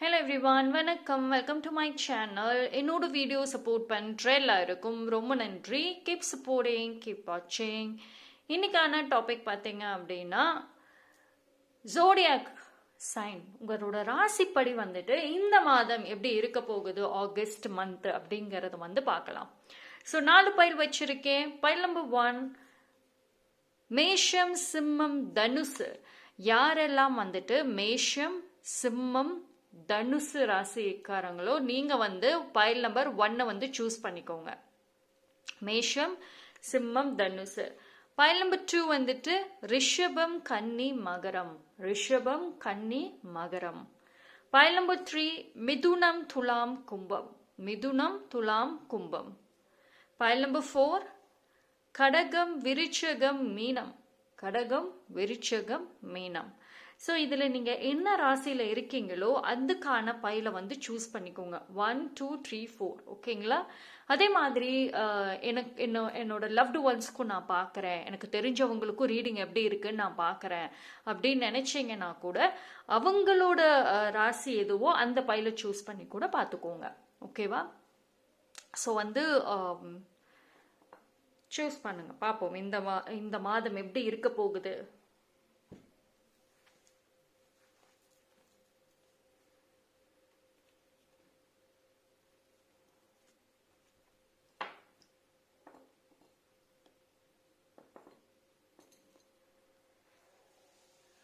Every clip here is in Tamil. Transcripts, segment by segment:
ஹலோ எவ்ரிவான், வணக்கம். Welcome to my channel. என்னோட வீடியோ சப்போர்ட் பண்ணுற எல்லாருக்கும் ரொம்ப நன்றி. கீப் சப்போர்ட்டிங், கீப் வாட்சிங். இன்னைக்கான டாபிக் பார்த்தீங்க அப்படின்னா ஜோடியாக் சைன், உங்களோட ராசிப்படி வந்துட்டு இந்த மாதம் எப்படி இருக்க போகுது, ஆகஸ்ட் மந்த் அப்படிங்கறது பார்க்கலாம். ஸோ 4 பயில் வச்சிருக்கேன். பயில் நம்பர் 1 மேஷம், சிம்மம், தனுசு. யாரெல்லாம் வந்துட்டு மேஷம், சிம்மம், தனுசு ராசிக்காரங்களோ நீங்க பைல் நம்பர் 1 சூஸ் பண்ணிக்கோங்க. மேஷம், சிம்மம், தனுசு. பைல் நம்பர் 2 ரிஷபம், கன்னி, மகரம். ரிஷபம், கன்னி, மகரம். பைல் நம்பர் 3 மிதுனம், துலாம், கும்பம். மிதுனம், துலாம், கும்பம். பைல் நம்பர் 4 கடகம், விருச்சகம், மீனம். கடகம், விருச்சகம், மீனம். ஸோ இதில் நீங்கள் என்ன ராசியில் இருக்கீங்களோ அதுக்கான பையில சூஸ் பண்ணிக்கோங்க. 1, 2, 3, 4. ஓகேங்களா? அதே மாதிரி என்னோட லவ்டு ஒன்ஸ்க்கும் நான் பார்க்குறேன், எனக்கு தெரிஞ்சவங்களுக்கும் ரீடிங் எப்படி இருக்குன்னு நான் பார்க்குறேன் அப்படின்னு நினைச்சீங்கன்னா கூட அவங்களோட ராசி எதுவோ அந்த பையில சூஸ் பண்ணி கூட பார்த்துக்கோங்க. ஓகேவா? ஸோ சூஸ் பண்ணுங்க, பார்ப்போம் இந்த மாதம் எப்படி இருக்க போகுது.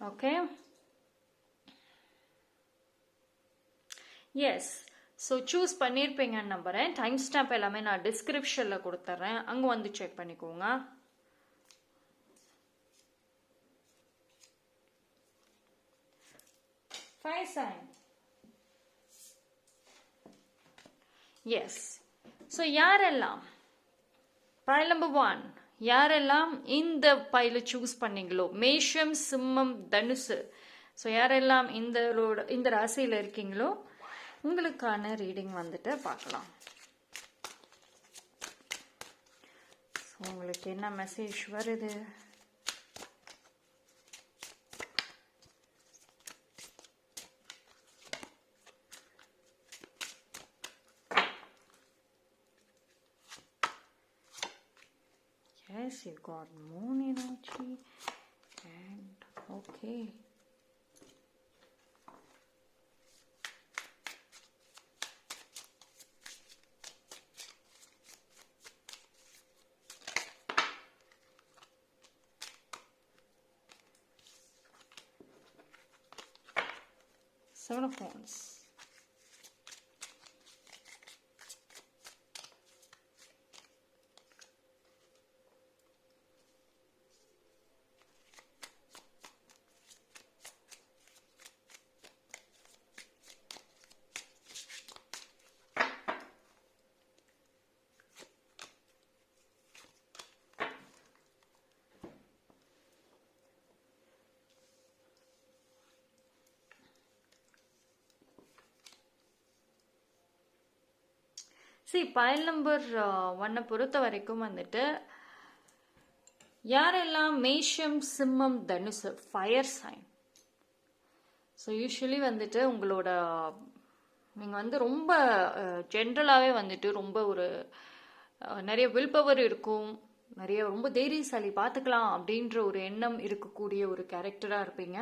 Okay, S. ஸோ சூஸ் பண்ணியிருப்பீங்கன்னு நம்புறேன். டைம் ஸ்டாம்ப் எல்லாமே நான் டிஸ்கிரிப்ஷனில் கொடுத்துட்றேன், அங்கே செக் பண்ணிக்கோங்க. Five sign. எஸ். ஸோ யாரெல்லாம் பைல் நம்பர் 1 யாரெல்லாம் இந்த பையில சூஸ் பண்ணீங்களோ, மேஷம், சிம்மம், தனுசு. ஸோ யாரெல்லாம் இந்த ராசியில் இருக்கீங்களோ உங்களுக்கான ரீடிங் பார்க்கலாம். உங்களுக்கு என்ன மெசேஜ் வருது? Yes, you got moon energy and okay. Seven of Wands. File number 1 பொறுத்த வரைக்கும் யாரெல்லாம் மேஷம், சிம்மம், தனுசு, ஃபயர் சைன். ஸோ யூஸ்வலி உங்களோட நீங்கள் ரொம்ப ஜென்ரலாகவே ரொம்ப ஒரு நிறைய வில் பவர் இருக்கும், நிறைய ரொம்ப தைரியசாலி, பார்த்துக்கலாம் அப்படின்ற ஒரு எண்ணம் இருக்கக்கூடிய ஒரு கேரக்டராக இருப்பீங்க.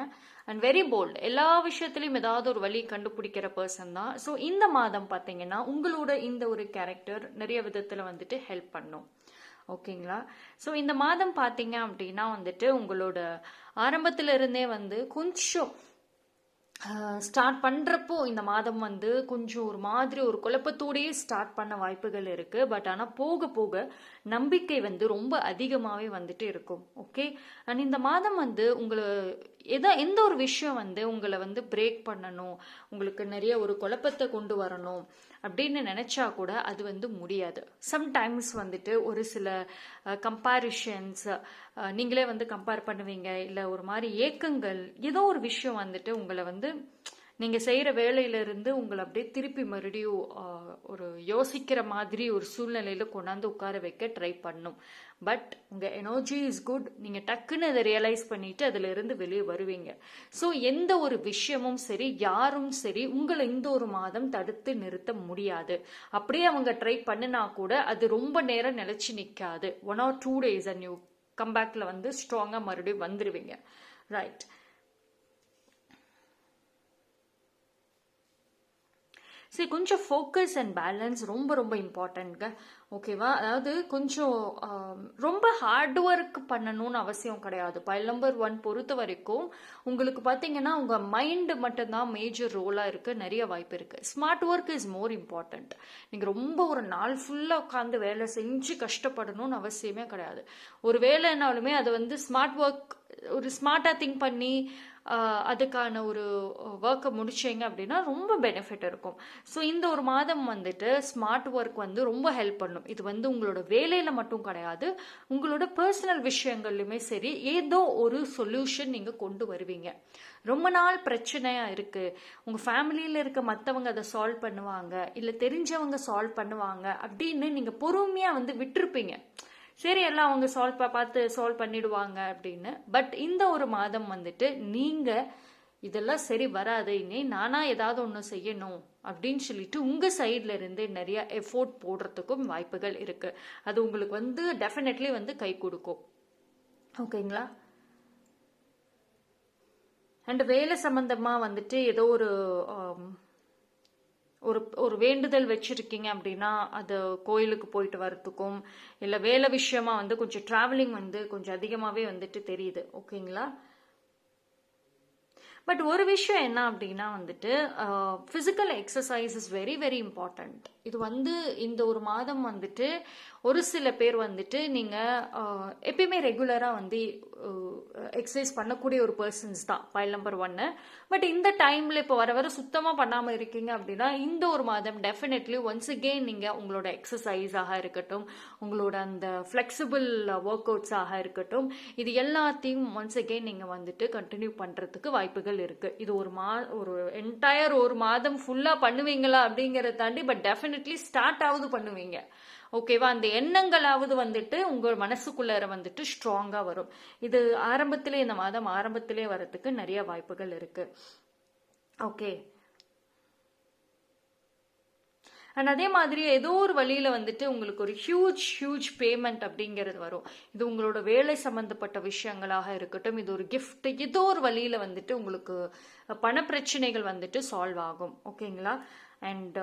அண்ட் வெரி போல்ட், எல்லா விஷயத்துலையும் ஏதாவது ஒரு வழி கண்டுபிடிக்கிற பர்சன் தான். ஸோ இந்த மாதம் பார்த்தீங்கன்னா உங்களோட இந்த ஒரு கேரக்டர் நிறைய விதத்தில் ஹெல்ப் பண்ணும். ஓகேங்களா? ஸோ இந்த மாதம் பார்த்தீங்க அப்படின்னா உங்களோட ஆரம்பத்துல இருந்தே கொஞ்சம் ஸ்டார்ட் பண்ணுறப்போ இந்த மாதம் கொஞ்சம் ஒரு மாதிரி ஒரு குழப்பத்தோடையே ஸ்டார்ட் பண்ண வாய்ப்புகள் இருக்கு. பட் ஆனால் போக போக நம்பிக்கை ரொம்ப அதிகமாகவே இருக்கும். ஓகே. அண்ட் இந்த மாதம் உங்களை எந்த ஒரு விஷயம் உங்களை பிரேக் பண்ணணும், உங்களுக்கு நிறைய ஒரு குழப்பத்தை கொண்டு வரணும் அப்படின்னு நினைச்சா கூட அது முடியாது. சம்டைம்ஸ் ஒரு சில கம்பேரிஷன்ஸ் நீங்களே கம்பேர் பண்ணுவீங்க, இல்லை ஒரு மாதிரி ஏக்கங்கள், ஏதோ ஒரு விஷயம் உங்களை நீங்கள் செய்கிற வேலையிலிருந்து உங்களை அப்படியே திருப்பி மறுபடியும் ஒரு யோசிக்கிற மாதிரி ஒரு சூழ்நிலையில் கொண்டாந்து உட்கார வைக்க ட்ரை பண்ணும். பட் உங்கள் எனர்ஜி இஸ் குட். நீங்கள் டக்குன்னு அதை ரியலைஸ் பண்ணிட்டு அதிலிருந்து வெளியே வருவீங்க. ஸோ எந்த ஒரு விஷயமும் சரி, யாரும் சரி, உங்களை இந்த ஒரு மாதம் தடுத்து நிறுத்த முடியாது. அப்படியே அவங்க ட்ரை பண்ணினா கூட அது ரொம்ப நேரம் நிலைச்சு நிற்காது. 1 or 2 days அண்ட் யூ கம்பேக்கில் வந்து ஸ்ட்ராங்காக மறுபடியும் வந்துடுவீங்க. ரைட். சரி, கொஞ்சம் ஃபோக்கஸ் அண்ட் பேலன்ஸ் ரொம்ப ரொம்ப இம்பார்ட்டன்ட்ங்க. ஓகேவா? அதாவது கொஞ்சம் ரொம்ப ஹார்ட் ஒர்க் பண்ணணும்னு அவசியம் கிடையாது. பைல் நம்பர் 1 பொறுத்த வரைக்கும் உங்களுக்கு பார்த்தீங்கன்னா உங்கள் மைண்டு மட்டும்தான் மேஜர் ரோலாக இருக்க நிறைய வாய்ப்பு இருக்குது. Smart work is more important. நீங்கள் ரொம்ப ஒரு நாள் ஃபுல்லாக உட்காந்து வேலை செஞ்சு கஷ்டப்படணும்னு அவசியமே கிடையாது. ஒரு வேலைனாலுமே அதை வந்து ஸ்மார்ட் ஒர்க், ஒரு ஸ்மார்ட்டாக திங்க் பண்ணி அதுக்கான ஒரு ஒர்க்கை முடிச்சிங்க அப்படின்னா ரொம்ப பெனிஃபிட் இருக்கும். ஸோ இந்த ஒரு மாதம் வந்துட்டு ஸ்மார்ட் ஒர்க் வந்து ரொம்ப ஹெல்ப் பண்ணும். இது வந்து உங்களோட வேலையில் மட்டும் கிடையாது, உங்களோட பர்சனல் விஷயங்கள்லையுமே சரி, ஏதோ ஒரு சொல்யூஷன் நீங்கள் கொண்டு வருவீங்க. ரொம்ப நாள் பிரச்சனையாக இருக்குது, உங்கள் ஃபேமிலியில் இருக்க மற்றவங்க அதை சால்வ் பண்ணுவாங்க, இல்லை தெரிஞ்சவங்க சால்வ் பண்ணுவாங்க அப்படின்னு நீங்கள் பொறுமையாக வந்து விட்டுருப்பீங்க. சரி, எல்லாம் அவங்க பார்த்து சால்வ் பண்ணிடுவாங்க அப்படின்னு. பட் இந்த ஒரு மாதம் வந்துட்டு நீங்கள் இதெல்லாம் சரி வராது, இனி நானா ஏதாவது ஒன்று செய்யணும் அப்படின்னு சொல்லிட்டு உங்கள் சைட்ல இருந்து நிறைய எஃபோர்ட் போடுறதுக்கும் வாய்ப்புகள் இருக்கு. அது உங்களுக்கு வந்து டெஃபினெட்லி வந்து கை கொடுக்கும். ஓகேங்களா? அண்ட் வேலை சம்பந்தமா வந்துட்டு ஏதோ ஒரு ஒரு வேண்டுதல் வச்சிருக்கீங்க அப்படின்னா அது கோயிலுக்கு போயிட்டு வரத்துக்கும், இல்லை வேலை விஷயமா வந்து கொஞ்சம் டிராவலிங் வந்து கொஞ்சம் அதிகமாகவே வந்துட்டு தெரியுது. ஓகேங்களா? பட் ஒரு விஷயம் என்ன அப்படின்னா வந்துட்டு physical exercise is very very important. இது வந்து இந்த ஒரு மாதம் வந்துட்டு ஒரு சில பேர் வந்துட்டு நீங்கள் எப்பயுமே ரெகுலராக வந்து எக்ஸசைஸ் பண்ணக்கூடிய ஒரு பர்சன்ஸ் தான் பைல் நம்பர் 1. பட் இந்த டைமில் இப்போ வர வர சுத்தமாக பண்ணாமல் இருக்கீங்க அப்படின்னா இந்த ஒரு மாதம் டெஃபினெட்லி ஒன்ஸ் அகெயின் நீங்கள் உங்களோட எக்ஸசைஸாக இருக்கட்டும், உங்களோட அந்த ஃப்ளெக்சிபிள் ஒர்க் அவுட்ஸாக இருக்கட்டும், இது எல்லாத்தையும் ஒன்ஸ் அகெயின் நீங்கள் வந்துட்டு கண்டினியூ பண்ணுறதுக்கு வாய்ப்புகள் இருக்கு. இது ஒரு என்டையர் ஒரு மாதம் ஃபுல்லாக பண்ணுவீங்களா அப்படிங்கிறத தாண்டி பட் டெஃபினெட்லி ஸ்டார்ட் ஆகுது பண்ணுவீங்க. ஓகேவா? அந்த எண்ணங்களாவது வந்துட்டு உங்கள் மனசுக்குள்ளார வந்துட்டு ஸ்ட்ராங்கா வரும். இது ஆரம்பத்திலே, இந்த மாதம் ஆரம்பத்திலே வரதுக்கு நிறைய வாய்ப்புகள் இருக்கு. ஓகே. அண்ட் அதே மாதிரி ஏதோ ஒரு வழியில வந்துட்டு உங்களுக்கு ஒரு ஹியூஜ் பேமெண்ட் அப்படிங்கிறது வரும். இது உங்களோட வேலை சம்பந்தப்பட்ட விஷயங்களாக இருக்கட்டும், இது ஒரு கிஃப்ட், ஏதோ ஒரு வழியில வந்துட்டு உங்களுக்கு பண பிரச்சனைகள் வந்துட்டு சால்வ் ஆகும். ஓகேங்களா? அண்ட்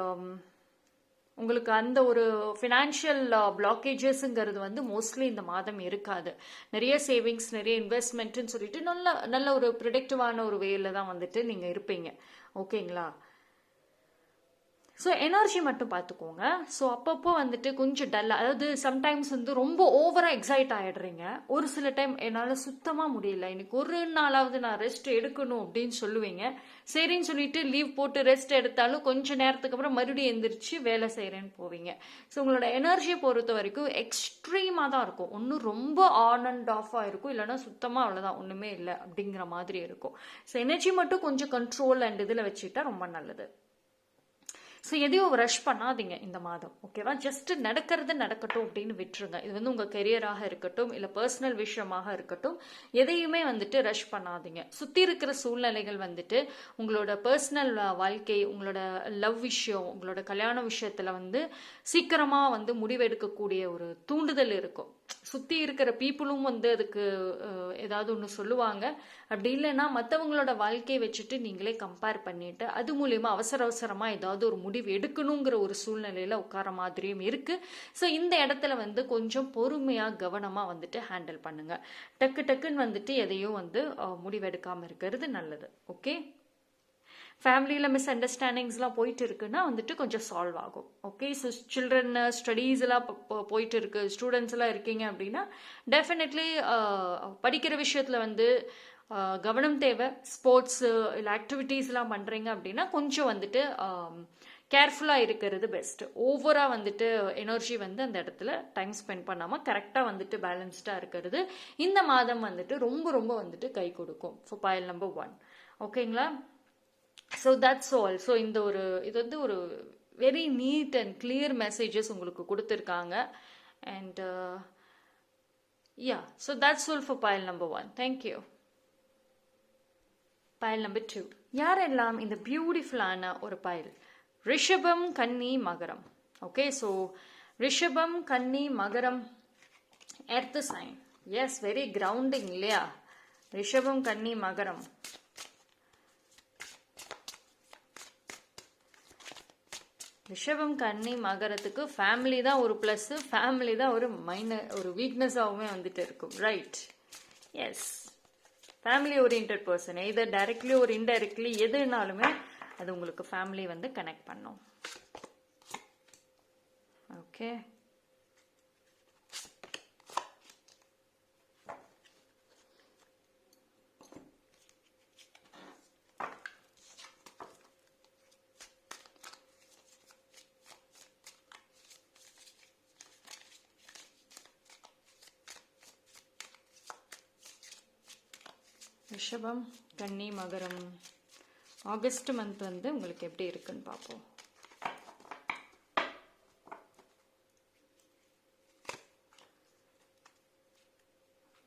உங்களுக்கு அந்த ஒரு ஃபினான்ஷியல் பிளாக்கேஜஸ்ங்கிறது வந்து மோஸ்ட்லி இந்த மாதம் இருக்காது. நிறைய சேவிங்ஸ், நிறைய இன்வெஸ்ட்மெண்ட்னு சொல்லிட்டு நல்ல ஒரு ப்ரிடிக்டிவான ஒரு வேல தான் வந்துட்டு நீங்கள் இருப்பீங்க. ஓகேங்களா? ஸோ எனர்ஜி மட்டும் பார்த்துக்கோங்க. ஸோ அப்பப்போ வந்துட்டு கொஞ்சம் டல்லாக, அதாவது சம்டைம்ஸ் வந்து ரொம்ப ஓவராக எக்ஸைட் ஆகிடுறீங்க. ஒரு சில டைம் என்னால் சுத்தமாக முடியல, இன்னைக்கு ஒரு நாளாவது நான் ரெஸ்ட் எடுக்கணும் அப்படின்னு சொல்லுவீங்க. சரின்னு சொல்லிட்டு லீவ் போட்டு ரெஸ்ட் எடுத்தாலும் கொஞ்சம் நேரத்துக்கு அப்புறம் மறுபடியும் எந்திரிச்சு வேலை செய்கிறேன்னு போவீங்க. ஸோ உங்களோட எனர்ஜியை பொறுத்த வரைக்கும் எக்ஸ்ட்ரீமாக தான் இருக்கும். ஒன்றும் ரொம்ப ஆன் அண்ட் ஆஃபாக இருக்கும், இல்லைன்னா சுத்தமாக அவ்வளோதான், ஒன்றுமே இல்லை அப்படிங்கிற மாதிரி இருக்கும். ஸோ எனர்ஜி மட்டும் கொஞ்சம் கண்ட்ரோல் அண்ட் இதில் வச்சுக்கிட்டா ரொம்ப நல்லது. ஸோ எதையும் ரஷ் பண்ணாதீங்க இந்த மாதம். ஓகேவா? ஜஸ்ட் நடக்கிறது நடக்கட்டும் அப்படின்னு விட்டுருங்க. இது வந்து உங்கள் கெரியராக இருக்கட்டும், இல்லை பர்சனல் விஷயமாக இருக்கட்டும், எதையுமே வந்துட்டு ரஷ் பண்ணாதீங்க. சுற்றி இருக்கிற சூழ்நிலைகள் வந்துட்டு உங்களோட பர்சனல் வாழ்க்கை, உங்களோட லவ் விஷயம், உங்களோட கல்யாண விஷயத்தில் வந்து சீக்கிரமாக வந்து முடிவெடுக்கக்கூடிய ஒரு தூண்டுதல் இருக்கும். சுற்றி இருக்கிற பீப்புளும் வந்து அதுக்கு ஏதாவது ஒன்று சொல்லுவாங்க. அப்படி இல்லைன்னா மற்றவங்களோட வாழ்க்கையை வச்சுட்டு நீங்களே கம்பேர் பண்ணிட்டு அது மூலயமா அவசரமாக ஏதாவது ஒரு முடிவு எடுக்கணுங்கிற ஒரு சூழ்நிலையில் உட்கார மாதிரியும் இருக்கு. ஸோ இந்த இடத்துல வந்து கொஞ்சம் பொறுமையாக கவனமாக வந்துட்டு ஹேண்டில் பண்ணுங்க. டக்குன்னு வந்துட்டு எதையும் வந்து முடிவெடுக்காமல் இருக்கிறது நல்லது. ஓகே? ஃபேமிலியில் மிஸ் அண்டர்ஸ்டாண்டிங்ஸ்லாம் போயிட்டு இருக்குன்னா வந்துட்டு கொஞ்சம் சால்வ் ஆகும். ஓகே? ஸோ சில்ட்ரன் ஸ்டடீஸ் எல்லாம் போயிட்டு இருக்கு, ஸ்டூடெண்ட்ஸ் எல்லாம் இருக்கீங்க அப்படின்னா டெஃபினெட்லி படிக்கிற விஷயத்தில் வந்து கவனம் தேவை. ஸ்போர்ட்ஸு இல்லை ஆக்டிவிட்டீஸ்லாம் பண்ணுறீங்க அப்படின்னா கொஞ்சம் வந்துட்டு கேர்ஃபுல்லாக இருக்கிறது பெஸ்ட். ஓவராக வந்துட்டு எனர்ஜி வந்து அந்த இடத்துல டைம் ஸ்பெண்ட் பண்ணாமல் கரெக்டாக வந்துட்டு பேலன்ஸ்டாக இருக்கிறது இந்த மாதம் வந்துட்டு ரொம்ப வந்துட்டு கை கொடுக்கும். So file number 1. ஓகேங்களா? So that's all. ஸோ இந்த இது வந்து ஒரு very neat and clear messages உங்களுக்கு கொடுத்துருக்காங்க. And yeah, so that's all for file number 1. Thank you. File number 2. யாரெல்லாம் இந்த பியூட்டிஃபுல்லான ஒரு பைல் ரிஷபம், கன்னி, மகரம். ஓகே, ஸோ ரிஷபம், கன்னி, மகரம், earth sign. Yes, very grounding இல்லையா? ரிஷபம், கன்னி, மகரம். ரிஷபம், கன்னி, மகரத்துக்கு ஃபேமிலி தான் ஒரு ப்ளஸ், ஃபேமிலி தான் ஒரு வீக்னஸாகவுமே வந்துட்டு இருக்கும். Right, yes, family orient person, either directly ஒரு இன்டைரக்ட்லி எதுனாலுமே அது உங்களுக்கு ஃபேமிலி வந்து கனெக்ட் பண்ணும். ஓகே, ரிஷபம், கன்னி, மகரம் ஆகஸ்ட் மந்த் வந்து உங்களுக்கு எப்படி இருக்குன்னு பார்ப்போம்.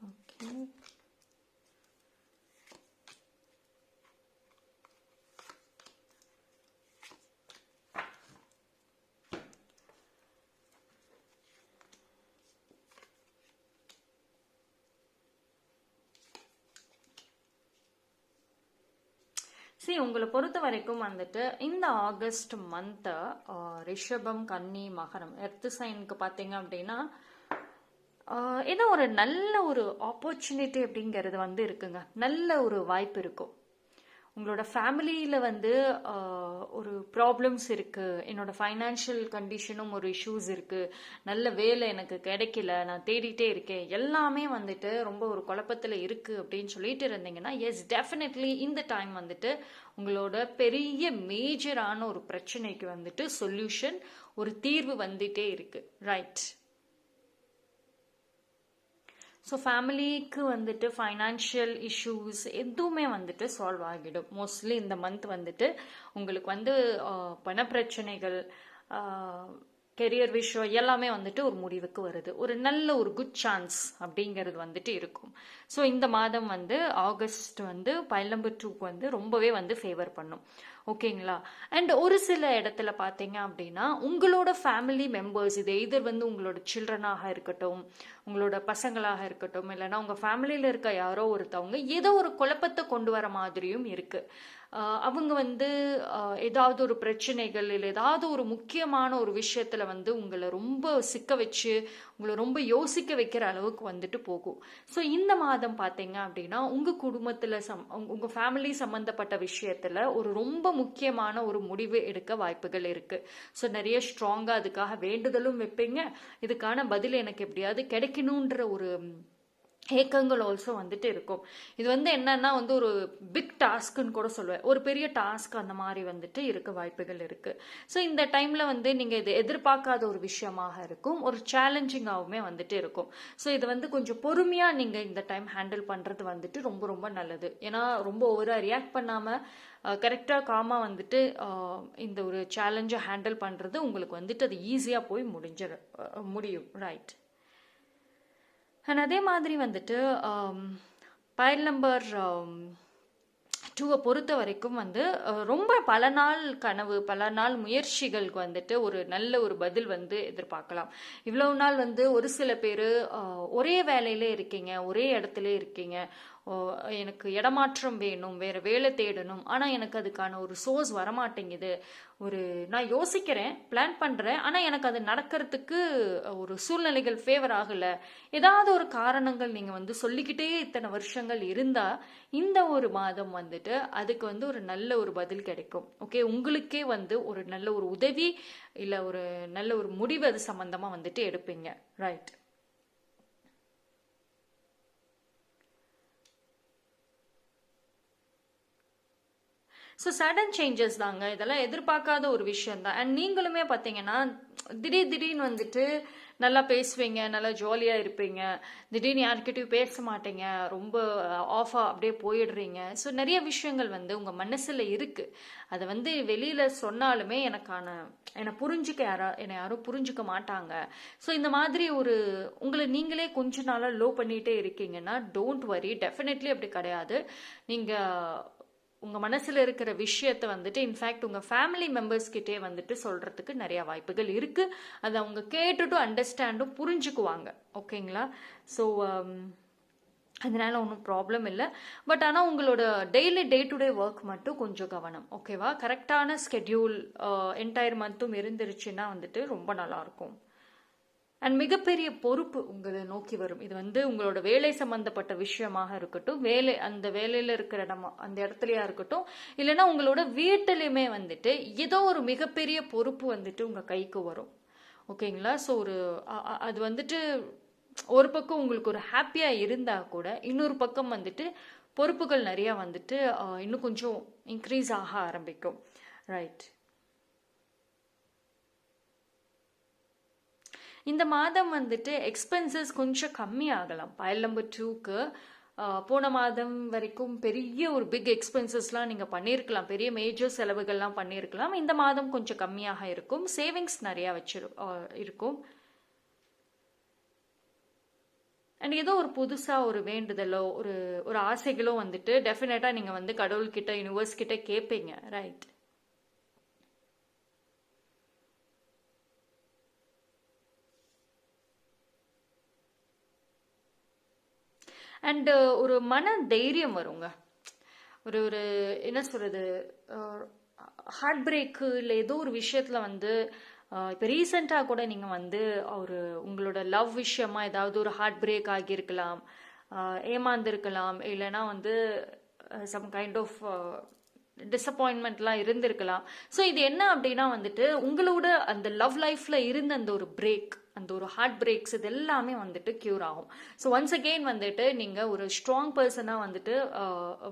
ஓகே, உங்களை பொறுத்த வரைக்கும் வந்துட்டு இந்த ஆகஸ்ட் மந்த் ரிஷபம், கன்னி, மகரம் எர்த் சைனுக்கு பார்த்தீங்க அப்படின்னா ஏதோ ஒரு நல்ல ஒரு ஆப்பர்ச்சுனிட்டி அப்படிங்கிறது வந்து இருக்குங்க. நல்ல ஒரு வாய்ப்பு இருக்கும். உங்களோட ஃபேமிலியில் வந்து ஒரு ப்ராப்ளம்ஸ் இருக்குது, என்னோட ஃபைனான்ஷியல் கண்டிஷனும் ஒரு இஷ்யூஸ் இருக்குது, நல்ல வேலை எனக்கு கிடைக்கல, நான் தேடிட்டே இருக்கேன், எல்லாமே வந்துட்டு ரொம்ப ஒரு குழப்பத்தில் இருக்குது அப்படின்னு சொல்லிட்டு இருந்தீங்கன்னா, எஸ் டெஃபினெட்லி இந்த டைம் வந்துட்டு உங்களோட பெரிய மேஜரான ஒரு பிரச்சனைக்கு வந்துட்டு சொல்யூஷன், ஒரு தீர்வு வந்துட்டே இருக்கு. ரைட், ஸோ ஃபேமிலிக்கு வந்துட்டு ஃபைனான்ஷியல் இஷ்யூஸ் எதுவுமே வந்துட்டு சால்வ் ஆகிடும். மோஸ்ட்லி இந்த மந்த் வந்துட்டு உங்களுக்கு வந்து பணப்பிரச்சனைகள், கெரியர் விஷயம் எல்லாமே வந்துட்டு ஒரு முடிவுக்கு வருது. ஒரு நல்ல ஒரு குட் சான்ஸ் அப்படிங்கிறது வந்துட்டு இருக்கும். ஸோ இந்த மாதம் வந்து ஆகஸ்ட் வந்து பைல் நம்பர் 2க்கு வந்து ரொம்பவே வந்து ஃபேவர் பண்ணும். ஓகேங்களா? அண்ட் ஒரு சில இடத்துல பார்த்தீங்க அப்படின்னா உங்களோட ஃபேமிலி மெம்பர்ஸ், இது எய்தர் வந்து உங்களோட சில்ட்ரனாக இருக்கட்டும், உங்களோட பசங்களாக இருக்கட்டும், இல்லைன்னா உங்கள் ஃபேமிலியில் இருக்க யாரோ ஒருத்தவங்க ஏதோ ஒரு குழப்பத்தை கொண்டு வர மாதிரியும் இருக்கு. அவங்க வந்து ஏதாவது ஒரு பிரச்சனைகள் இல்லை ஏதாவது ஒரு முக்கியமான ஒரு விஷயத்துல வந்து உங்களை ரொம்ப சிக்க வச்சு உங்களை ரொம்ப யோசிக்க வைக்கிற அளவுக்கு வந்துட்டு போகும். ஸோ இந்த மாதம் பார்த்தீங்க அப்படின்னா உங்க குடும்பத்துல உங்க ஃபேமிலி சம்பந்தப்பட்ட விஷயத்துல ஒரு ரொம்ப முக்கியமான ஒரு முடிவு எடுக்க வாய்ப்புகள் இருக்கு. ஸோ நிறைய ஸ்ட்ராங்கா அதுக்காக வேண்டுதலும் வைப்பீங்க. இதுக்கான பதில் எனக்கு எப்படியாவது கிடைக்கணுன்ற ஒரு ஏக்கங்கள் ஆல்சோ வந்துட்டு இருக்கும். இது வந்து என்னன்னா வந்து ஒரு பிக் டாஸ்க்குன்னு கூட சொல்லுவேன், ஒரு பெரிய டாஸ்க் அந்த மாதிரி வந்துட்டு இருக்க வாய்ப்புகள் இருக்கு. ஸோ இந்த டைம்ல வந்து நீங்க இது எதிர்பார்க்காத ஒரு விஷயமாக இருக்கும், ஒரு சேலஞ்சிங்காகவுமே வந்துட்டு இருக்கும். ஸோ இது வந்து கொஞ்சம் பொறுமையா நீங்க இந்த டைம் ஹேண்டில் பண்றது வந்துட்டு ரொம்ப ரொம்ப நல்லது. ஏன்னா ரொம்ப ஓவரா ரியாக்ட் பண்ணாம கரெக்டாக காமாக வந்துட்டு இந்த ஒரு சேலஞ்சை ஹேண்டில் பண்ணுறது உங்களுக்கு வந்துட்டு அது ஈஸியாக போய் முடியும். ரைட், அண்ட் அதே மாதிரி வந்துட்டு பைல் நம்பர் 2 பொறுத்த வரைக்கும் வந்து ரொம்ப பல நாள் கனவு, பல நாள் முயற்சிகளுக்கு வந்துட்டு ஒரு நல்ல ஒரு பதில் வந்து எதிர்பார்க்கலாம். இவ்வளவு நாள் வந்து ஒரு சில பேர் ஒரே வேலையில இருக்கீங்க, ஒரே இடத்துல இருக்கீங்க, எனக்கு இடமாற்றம் வேணும், வேற வேலை தேடணும், ஆனால் எனக்கு அதுக்கான ஒரு சோர்ஸ் வரமாட்டேங்குது, நான் யோசிக்கிறேன், பிளான் பண்ணுறேன், ஆனால் எனக்கு அது நடக்கிறதுக்கு ஒரு சூழ்நிலைகள் ஃபேவர் ஆகலை, ஏதாவது ஒரு காரணங்கள் நீங்கள் வந்து சொல்லிக்கிட்டே இத்தனை வருஷங்கள் இருந்தால் இந்த ஒரு மாதம் வந்துட்டு அதுக்கு வந்து ஒரு நல்ல ஒரு பதில் கிடைக்கும். ஓகே, உங்களுக்கே வந்து ஒரு நல்ல ஒரு உதவி இல்லை ஒரு நல்ல ஒரு முடிவு அது சம்பந்தமாக வந்துட்டு எடுப்பீங்க. ரைட், ஸோ சடன் சேஞ்சஸ் தாங்க, இதெல்லாம் எதிர்பார்க்காத ஒரு விஷயம் தான். அண்ட் நீங்களுமே பார்த்தீங்கன்னா திடீர்னு வந்துட்டு நல்லா பேசுவீங்க, நல்லா ஜாலியாக இருப்பீங்க, திடீர்னு யார்கிட்டயும் பேச மாட்டீங்க, ரொம்ப ஆஃபாக அப்படியே போயிடுறீங்க. ஸோ நிறைய விஷயங்கள் வந்து உங்கள் மனசில் இருக்குது. அதை வந்து வெளியில் சொன்னாலுமே என்னை புரிஞ்சுக்க என்னை யாரும் புரிஞ்சுக்க மாட்டாங்க. ஸோ இந்த மாதிரி உங்களை நீங்களே கொஞ்ச நாளாக லோ பண்ணிகிட்டே இருக்கீங்கன்னா டோன்ட் வரி, டெஃபினெட்லி அப்படி கிடையாது. நீங்கள் உங்கள் மனசில் இருக்கிற விஷயத்த வந்துட்டு இன்ஃபேக்ட் உங்கள் ஃபேமிலி மெம்பர்ஸ் கிட்டே வந்துட்டு சொல்கிறதுக்கு நிறையா வாய்ப்புகள் இருக்குது. அதை அவங்க கேட்டுட்டும் அண்டர்ஸ்டாண்டும் புரிஞ்சுக்குவாங்க. ஓகேங்களா? ஸோ அதனால ஒன்றும் ப்ராப்ளம் இல்லை. பட் ஆனால் உங்களோட daily day to day work மட்டும் கொஞ்சம் கவனம். ஓகேவா? கரெக்டான ஸ்கெட்யூல் என்டையர் மந்த்தும் இருந்துருச்சுன்னா வந்துட்டு ரொம்ப நல்லாயிருக்கும். அண்ட் மிகப்பெரிய பொறுப்பு உங்களை நோக்கி வரும். இது வந்து உங்களோட வேலை சம்பந்தப்பட்ட விஷயமாக இருக்கட்டும், அந்த வேலையில் இருக்கிற அந்த இடத்துலையா இருக்கட்டும், இல்லைன்னா உங்களோட வீட்டிலையுமே வந்துட்டு ஏதோ ஒரு மிகப்பெரிய பொறுப்பு வந்துட்டு உங்கள் கைக்கு வரும். ஓகேங்களா? ஸோ அது வந்துட்டு ஒரு பக்கம் உங்களுக்கு ஒரு ஹாப்பியாக இருந்தால் கூட இன்னொரு பக்கம் வந்துட்டு பொறுப்புகள் நிறையா வந்துட்டு இன்னும் கொஞ்சம் இன்க்ரீஸ் ஆக ஆரம்பிக்கும். ரைட். இந்த மாதம் வந்துட்டு எக்ஸ்பென்சஸ் கொஞ்சம் கம்மி ஆகலாம். பைல் நம்பர் 2க்கு போன மாதம் வரைக்கும் பெரிய ஒரு பிக் எக்ஸ்பென்சஸ்லாம் நீங்கள் பண்ணியிருக்கலாம், பெரிய மேஜர் செலவுகள்லாம் பண்ணியிருக்கலாம். இந்த மாதம் கொஞ்சம் கம்மியாக இருக்கும். சேவிங்ஸ் நிறையா இருக்கும். அண்ட் ஏதோ ஒரு புதுசாக ஒரு வேண்டுதலோ ஒரு ஆசைகளோ வந்துட்டு டெஃபினட்டாக நீங்கள் வந்து கடவுள்கிட்ட யூனிவர்ஸ் கிட்ட கேட்பீங்க. ரைட். அண்டு ஒரு மன தைரியம் வருங்க. ஒரு என்ன சொல்றது, ஹார்ட் பிரேக்கு இல்லை ஏதோ ஒரு விஷயத்துல வந்து இப்போ ரீசெண்டாக கூட நீங்கள் வந்து உங்களோட லவ் விஷயமா ஏதாவது ஒரு ஹார்ட் பிரேக் ஆகியிருக்கலாம், ஏமாந்துருக்கலாம், இல்லைன்னா வந்து சம் கைண்ட் ஆஃப் டிசப்பாயின்மெண்ட்லாம் இருந்திருக்கலாம். ஸோ இது என்ன அப்படின்னா வந்துட்டு உங்களோட அந்த லவ் லைஃப்ல இருந்த அந்த ஒரு பிரேக், அந்த ஒரு ஹார்ட் பிரேக்ஸ், இது எல்லாமே வந்துட்டு கியூர் ஆகும். ஸோ ஒன்ஸ் அகெயின் வந்துட்டு நீங்கள் ஒரு ஸ்ட்ராங் பர்சனாக வந்துட்டு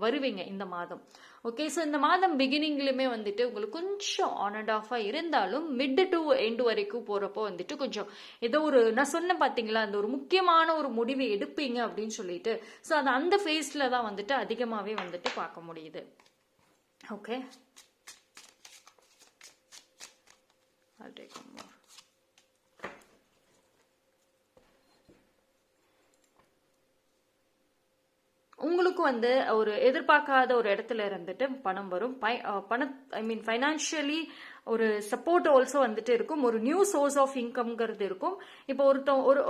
வருவீங்க இந்த மாதம். ஓகே. ஸோ இந்த மாதம் பிகினிங்லையுமே வந்துட்டு உங்களுக்கு கொஞ்சம் ஆன் அண்ட் ஆஃபாக இருந்தாலும் மிட் டு எண்ட் வரைக்கும் போகிறப்போ வந்துட்டு கொஞ்சம் ஏதோ நான் சொன்னேன் பார்த்தீங்களா, அந்த ஒரு முக்கியமான ஒரு முடிவு எடுப்பீங்க அப்படின்னு சொல்லிட்டு. ஸோ அது அந்த ஃபேஸில் தான் வந்துட்டு அதிகமாகவே வந்துட்டு பார்க்க முடியுது. Okay, I'll take one more. உங்களுக்கு வந்து ஒரு எதிர்பார்க்காத ஒரு இடத்துல இருந்துட்டு பணம் வரும். ஃபைனான்ஷியலி ஒரு சப்போர்ட் ஆல்சோ வந்துட்டு இருக்கும். ஒரு நியூ சோர்ஸ் ஆஃப் இன்கம்ங்கிறது இருக்கும். இப்போ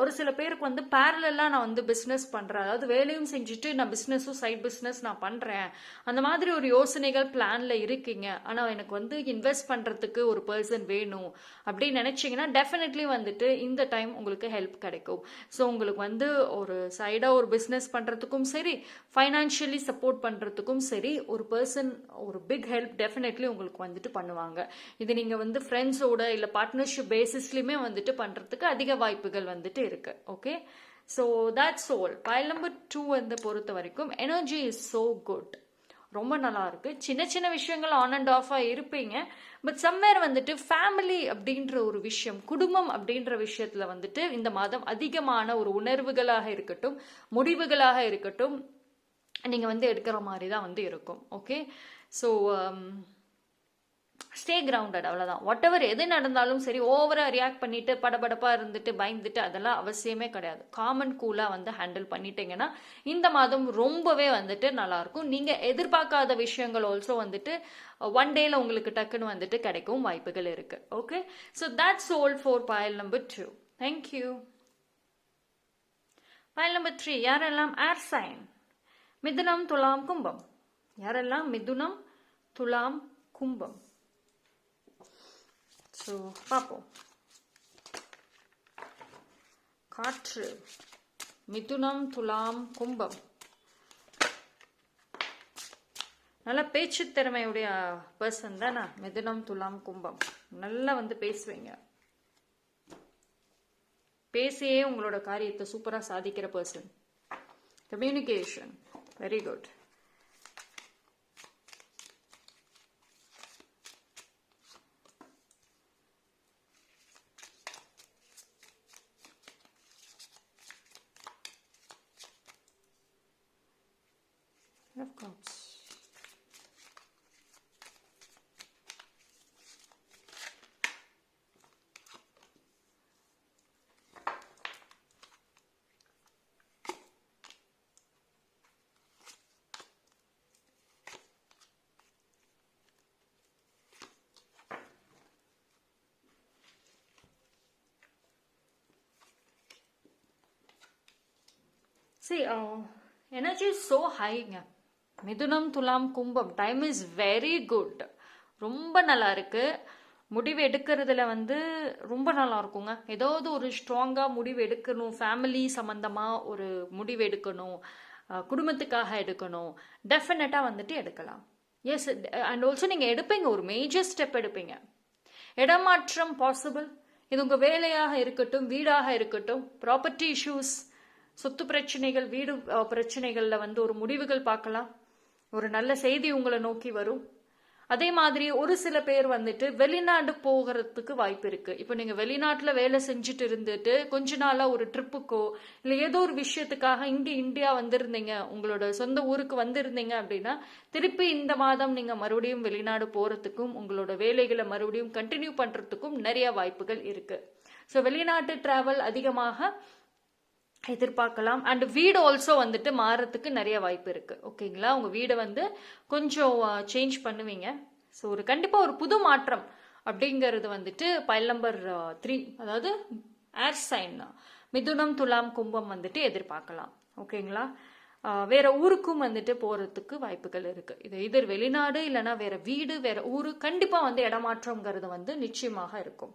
ஒரு சில பேருக்கு வந்து பேரலா நான் வந்து பிஸ்னஸ் பண்றேன், அதாவது வேலையும் செஞ்சுட்டு நான் பிஸ்னஸும் சைட் பிஸ்னஸ் நான் பண்றேன், அந்த மாதிரி ஒரு யோசனைகள் பிளான்ல இருக்கீங்க. ஆனா எனக்கு வந்து இன்வெஸ்ட் பண்றதுக்கு ஒரு பர்சன் வேணும் அப்படின்னு நினைச்சீங்கன்னா டெஃபினெட்லி வந்துட்டு இந்த டைம் உங்களுக்கு ஹெல்ப் கிடைக்கும். ஸோ உங்களுக்கு வந்து ஒரு சைடா ஒரு பிஸ்னஸ் பண்றதுக்கும் சரி, ஃபைனான்ஷியலி சப்போர்ட் பண்றதுக்கும் சரி, ஒரு பர்சன் ஒரு பிக் ஹெல்ப் டெஃபினெட்லி உங்களுக்கு வந்துட்டு பண்ணுவாங்க. இது நீங்க வந்து ஃப்ரெண்ட்ஸோட இல்ல பார்ட்னர்ஷிப் பேசிஸ்லயுமே வந்துட்டு பண்றதுக்கு அதிக வாய்ப்புகள் வந்துட்டு இருக்கு. Okay. So that's all. File number 2 வந்து பொறுத்த வரைக்கும் எனர்ஜி இஸ் சோ குட், ரொம்ப நல்லா இருக்கு. சின்ன சின்ன விஷயங்கள் ஆன் அண்ட் ஆஃபா இருப்பீங்க. பட் சம்வேர் வந்துட்டு ஃபேமிலி அப்படின்ற ஒரு விஷயம், குடும்பம் அப்படின்ற விஷயத்துல வந்துட்டு இந்த மாதம் அதிகமான ஒரு உணர்வுகளாக இருக்கட்டும், முடிவுகளாக இருக்கட்டும், நீங்க வந்து எடுக்கிற மாதிரி தான் வந்து இருக்கும். ஓகே. ஸோ ஸ்டே கிரவுண்டட், அவ்வளோதான். வாட் எவர் எது நடந்தாலும் சரி ஓவரா ரியாக்ட் பண்ணிட்டு படபடப்பா இருந்துட்டு பயந்துட்டு அதெல்லாம் அவசியமே கிடையாது. காமன் கூலா வந்து ஹேண்டில் பண்ணிட்டீங்கன்னா இந்த மாதம் ரொம்பவே வந்துட்டு நல்லா இருக்கும். நீங்க எதிர்பார்க்காத விஷயங்கள் ஆல்சோ வந்துட்டு ஒன் டேல உங்களுக்கு டக்குன்னு வந்துட்டு கிடைக்கும் வாய்ப்புகள் இருக்கு. Okay. So that's all for file number 2. Thank you. File number 3 யாரெல்லாம் ஏர் சைன்? மிதுனம், துலாம், கும்பம். யாரெல்லாம் மிதுனம், துலாம், கும்பம்? ஸோ பார்ப்போம். காற்று, மிதுனம், துலாம், கும்பம். நல்ல பேச்சு திறமையுடைய பர்சன் தானே மிதுனம், துலாம், கும்பம். நல்லா வந்து பேசுவீங்க, பேசியே உங்களோட காரியத்தை சூப்பரா சாதிக்கிற person. Communication very good. Nine of Cups. See, energy is so high. மிதுனம் துலாம் கும்பம் டைம் இஸ் வெரி குட். ரொம்ப நல்லா இருக்கு. முடிவு எடுக்கிறதுல வந்து ரொம்ப நல்லா இருக்குங்க. ஏதாவது ஒரு ஸ்ட்ராங்காக முடிவு எடுக்கணும், ஃபேமிலி சம்மந்தமாக ஒரு முடிவு எடுக்கணும், குடும்பத்துக்காக எடுக்கணும், டெஃபினட்டாக வந்துட்டு எடுக்கலாம். எஸ், அண்ட் ஆல்சோ நீங்கள் எடுப்பீங்க, ஒரு மேஜர் ஸ்டெப் எடுப்பீங்க. இடமாற்றம் பாசிபிள். இது உங்கள் வேலையாக இருக்கட்டும், வீடாக இருக்கட்டும், ப்ராப்பர்ட்டி இஷ்யூஸ், சொத்து பிரச்சனைகள், வீடு பிரச்சனைகளில் வந்து ஒரு முடிவுகள் பார்க்கலாம். ஒரு நல்ல செய்தி உங்களை நோக்கி வரும். அதே மாதிரி ஒரு சில பேர் வந்துட்டு வெளிநாடு போகிறதுக்கு வாய்ப்பு இருக்கு. இப்போ நீங்க வெளிநாட்டில் வேலை செஞ்சுட்டு இருந்துட்டு கொஞ்ச நாளா ஒரு ட்ரிப்புக்கோ இல்லை ஏதோ ஒரு விஷயத்துக்காக இந்தியா வந்திருந்தீங்க, உங்களோட சொந்த ஊருக்கு வந்திருந்தீங்க அப்படின்னா திருப்பி இந்த மாதம் நீங்க மறுபடியும் வெளிநாடு போறதுக்கும் உங்களோட வேலைகளை மறுபடியும் கண்டினியூ பண்றதுக்கும் நிறைய வாய்ப்புகள் இருக்கு. ஸோ வெளிநாட்டு டிராவல் அதிகமாக எதிர்பார்க்கலாம். அண்ட் வீடு ஆல்சோ வந்துட்டு மாறத்துக்கு நிறைய வாய்ப்பு இருக்கு. ஓகேங்களா, உங்க வீடை வந்து கொஞ்சம் சேஞ்ச் பண்ணுவீங்க. ஸோ ஒரு கண்டிப்பா ஒரு புது மாற்றம் அப்படிங்கிறது வந்துட்டு பைல் நம்பர் 3, அதாவது ஏர் சைன் மிதுனம் துலாம் கும்பம் வந்துட்டு எதிர்பார்க்கலாம். ஓகேங்களா, வேற ஊருக்கும் வந்துட்டு போறதுக்கு வாய்ப்புகள் இருக்கு. இது எதிர் வெளிநாடு இல்லைன்னா வேற வீடு, வேற ஊரு, கண்டிப்பா வந்து இடமாற்றம்ங்கிறது வந்து நிச்சயமாக இருக்கும்.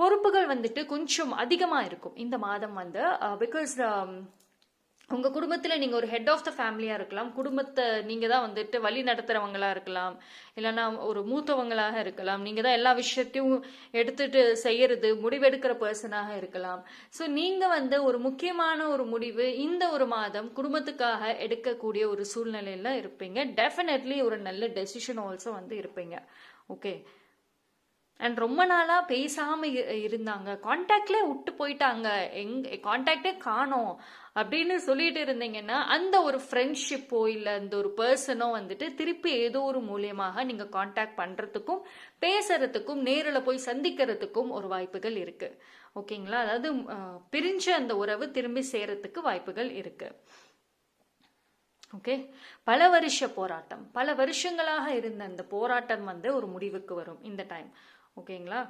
பொறுப்புகள் வந்துட்டு கொஞ்சம் அதிகமாக இருக்கும் இந்த மாதம் வந்து. பிகாஸ் உங்கள் குடும்பத்தில் நீங்கள் ஒரு ஹெட் ஆஃப் த ஃபேமிலியாக இருக்கலாம். குடும்பத்தை நீங்கள் தான் வந்துட்டு வழி நடத்துகிறவங்களாக இருக்கலாம், இல்லைன்னா ஒரு மூத்தவங்களாக இருக்கலாம். நீங்கள் தான் எல்லா விஷயத்தையும் எடுத்துட்டு செய்யறது, முடிவெடுக்கிற பர்சனாக இருக்கலாம். ஸோ நீங்கள் வந்து ஒரு முக்கியமான ஒரு முடிவு இந்த ஒரு மாதம் குடும்பத்துக்காக எடுக்கக்கூடிய ஒரு சூழ்நிலையில் இருப்பீங்க. டெஃபினெட்லி ஒரு நல்ல டெசிஷன் ஆல்சோ வந்து இருப்பீங்க. ஓகே, அண்ட் ரொம்ப நாளாக பேசாமல் இருந்தாங்க, கான்டாக்ட்லேயே விட்டு போயிட்டாங்க, கான்டாக்டே காணோம் அப்படின்னு சொல்லிட்டு இருந்தீங்கன்னா அந்த ஒரு ஃப்ரெண்ட்ஷிப்போ இல்லை அந்த ஒரு பர்சனோ வந்துட்டு திருப்பி ஏதோ ஒரு மூலியமாக நீங்கள் கான்டாக்ட் பண்ணுறதுக்கும் பேசுறதுக்கும் நேரில் போய் சந்திக்கிறதுக்கும் ஒரு வாய்ப்புகள் இருக்கு. ஓகேங்களா, அதாவது பிரிஞ்ச அந்த உறவு திரும்பி சேரத்துக்கு வாய்ப்புகள் இருக்கு. ஓகே, பல வருஷ போராட்டம், பல வருஷங்களாக இருந்த அந்த போராட்டம் வந்து ஒரு முடிவுக்கு வரும் இந்த டைம். ஓகேங்களா,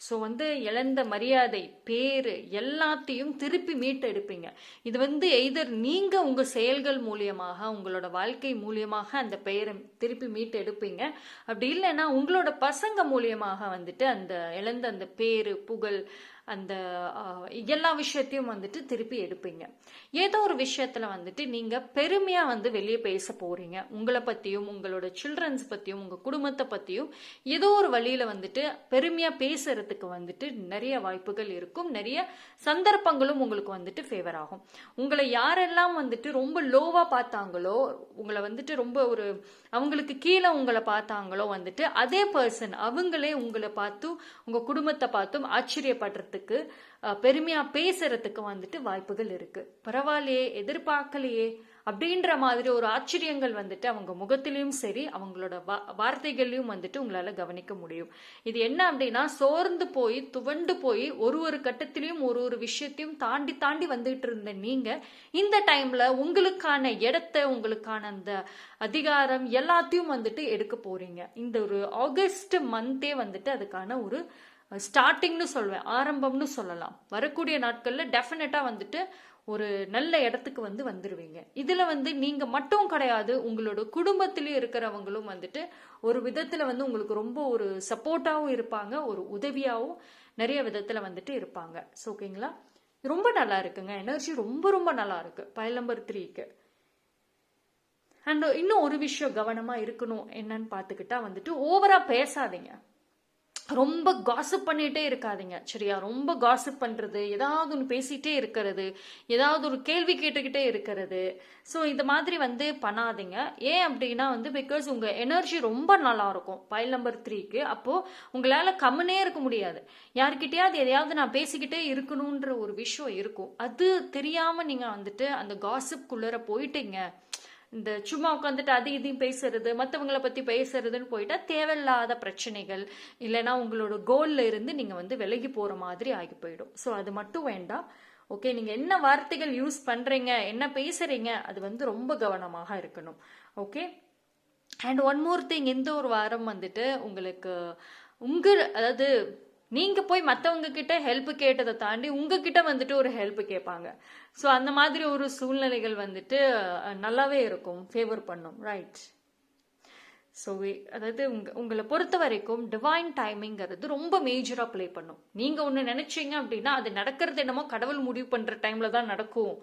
ஸோ வந்து இழந்த மரியாதை, பேரு எல்லாத்தையும் திருப்பி மீட்டு எடுப்பீங்க. இது வந்து எய்தர் நீங்க உங்க செயல்கள் மூலியமாக, உங்களோட வாழ்க்கை மூலியமாக அந்த பெயரை திருப்பி மீட்டு எடுப்பீங்க. அப்படி இல்லைன்னா உங்களோட பசங்க மூலியமாக வந்துட்டு அந்த இழந்த அந்த பேரு, புகழ், அந்த எல்லா விஷயத்தையும் வந்துட்டு திருப்பி எடுப்பீங்க. ஏதோ ஒரு விஷயத்துல வந்துட்டு நீங்க பெருமையா வந்து வெளியே பேச போறீங்க. உங்களை பத்தியும், உங்களோட சில்ட்ரன்ஸ் பத்தியும், உங்க குடும்பத்தை பத்தியும் ஏதோ ஒரு வழியில வந்துட்டு பெருமையா பேசுறதுக்கு வந்துட்டு நிறைய வாய்ப்புகள் இருக்கும். நிறைய சந்தர்ப்பங்களும் உங்களுக்கு வந்துட்டு ஃபேவர் ஆகும். உங்களை யாரெல்லாம் வந்துட்டு ரொம்ப லோவா பார்த்தாங்களோ, உங்களை வந்துட்டு ரொம்ப ஒரு அவங்களுக்கு கீழே உங்களை பார்த்தாங்களோ வந்துட்டு அதே பர்சன் அவங்களே உங்களை பார்த்தும் உங்க குடும்பத்தை பார்த்தும் ஆச்சரியப்படுறது, பெருமையா பேசுறதுக்கு வந்துட்டு வாய்ப்புகள் இருக்கு. பரவாயில்லையே, எதிர்பார்க்கலையே அப்படின்ற மாதிரி ஒரு ஆச்சரியங்கள் வந்துட்டு அவங்க முகத்திலையும் சரி அவங்களோட வார்த்தைகளையும் வந்துட்டு உங்களால கவனிக்க முடியும். இது என்ன அப்படின்னா, சோர்ந்து போய் துவண்டு போய் ஒரு கட்டத்திலையும் ஒரு விஷயத்தையும் தாண்டி தாண்டி வந்துட்டு இருந்த நீங்க இந்த டைம்ல உங்களுக்கான இடத்தை, உங்களுக்கான அந்த அதிகாரம் எல்லாத்தையும் வந்துட்டு எடுக்க போறீங்க. இந்த ஒரு ஆகஸ்ட் மந்தே வந்துட்டு அதுக்கான ஒரு ஸ்டார்டிங்னு சொல்வேன், ஆரம்பம்னு சொல்லலாம். வரக்கூடிய நாட்கள்ல டெஃபினட்டா வந்துட்டு ஒரு நல்ல இடத்துக்கு வந்து வந்துருவீங்க. இதுல வந்து நீங்க மட்டும் கிடையாது, உங்களோட குடும்பத்திலயும் இருக்கிறவங்களும் வந்துட்டு ஒரு விதத்துல வந்து உங்களுக்கு ரொம்ப ஒரு சப்போர்ட்டாவும் இருப்பாங்க, ஒரு உதவியாவும் நிறைய விதத்துல வந்துட்டு இருப்பாங்க. ஓகேங்களா, ரொம்ப நல்லா இருக்குங்க, எனர்ஜி ரொம்ப ரொம்ப நல்லா இருக்கு பைல் நம்பர் 3க்கு. அண்ட் இன்னும் ஒரு விஷயம் கவனமா இருக்கணும் என்னன்னு பாத்துக்கிட்டா வந்துட்டு ஓவரா பேசாதீங்க. ரொம்ப காசிப் பண்ணிட்டே இருக்காதீங்க சரியா. ரொம்ப காசிப் பண்றது, ஏதாவது ஒன்று பேசிட்டே இருக்கிறது, ஏதாவது ஒரு கேள்வி கேட்டுக்கிட்டே இருக்கிறது, ஸோ இந்த மாதிரி வந்து பண்ணாதீங்க. ஏன் அப்படின்னா வந்து பிகாஸ் உங்க எனர்ஜி ரொம்ப நல்லா இருக்கும் பைல் நம்பர் 3க்கு. அப்போ உங்களால கம்முனே இருக்க முடியாது. யார்கிட்டயாவது எதையாவது நான் பேசிக்கிட்டே இருக்கணும்ன்ற ஒரு விஷயம் இருக்கும். அது தெரியாம நீங்க வந்துட்டு அந்த காசிப் குள்ளர போயிட்டீங்க, இந்த சும்மா உட்காந்துட்டு அது இதையும் பேசுறது, மற்றவங்களை பத்தி பேசுறதுன்னு போயிட்டா தேவையில்லாத பிரச்சனைகள், இல்லைன்னா உங்களோட கோல்ல இருந்து நீங்க வந்து விலகி போற மாதிரி ஆகி போயிடும். ஸோ அது மட்டும் வேண்டாம். ஓகே, நீங்க என்ன வார்த்தைகள் யூஸ் பண்றீங்க, என்ன பேசுறீங்க, அது வந்து ரொம்ப கவனமாக இருக்கணும். Okay, and one more thing, இந்த ஒரு வாரம் வந்துட்டு உங்களுக்கு அதாவது நீங்க போய் மற்றவங்க கிட்ட ஹெல்ப் கேட்டதை தாண்டி உங்ககிட்ட வந்துட்டு ஒரு ஹெல்ப் கேட்பாங்க. ஸோ அந்த மாதிரி ஒரு சூழ்நிலைகள் வந்துட்டு நல்லாவே இருக்கும், ஃபேவர் பண்ணும், ரைட். ஸோ அதாவது உங்களை பொறுத்த வரைக்கும் டிவைன் டைமிங்கிறது ரொம்ப மேஜராக ப்ளே பண்ணும். நீங்கள் ஒன்று நினைச்சீங்க அப்படின்னா அது நடக்கிறது என்னமோ கடவுள் முடிவு பண்ணுற டைமில் தான் நடக்கும்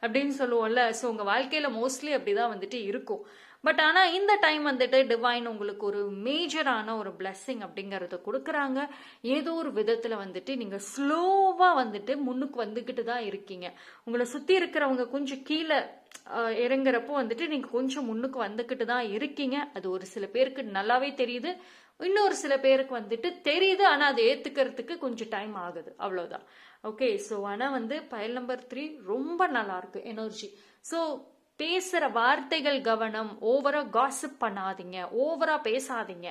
அப்படின்னு சொல்லுவோம்ல. ஸோ உங்கள் வாழ்க்கையில் மோஸ்ட்லி அப்படிதான் வந்துட்டு இருக்கும். பட் ஆனால் இந்த டைம் வந்துட்டு டிவைன் உங்களுக்கு ஒரு மேஜரான ஒரு பிளெஸ்ஸிங் அப்படிங்கறத கொடுக்குறாங்க. ஏதோ ஒரு விதத்தில் வந்துட்டு நீங்கள் ஸ்லோவாக வந்துட்டு முன்னுக்கு வந்துக்கிட்டு தான் இருக்கீங்க. உங்களை சுற்றி இருக்கிறவங்க கொஞ்சம் கீழே இறங்குறப்போ வந்துட்டு நீங்கள் கொஞ்சம் முன்னுக்கு வந்துக்கிட்டு தான் இருக்கீங்க. அது ஒரு சில பேருக்கு நல்லாவே தெரியுது, இன்னொரு சில பேருக்கு வந்துட்டு தெரியுது, ஆனால் அதை ஏற்றுக்கிறதுக்கு கொஞ்சம் டைம் ஆகுது, அவ்வளோதான். ஓகே, ஸோ ஆனால் வந்து பைல் நம்பர் 3 ரொம்ப நல்லா இருக்கு எனர்ஜி. ஸோ பேசுற வார்த்தைகள் கவனம், ஓவரா காசிப் பண்ணாதீங்க, ஓவரா பேசாதீங்க,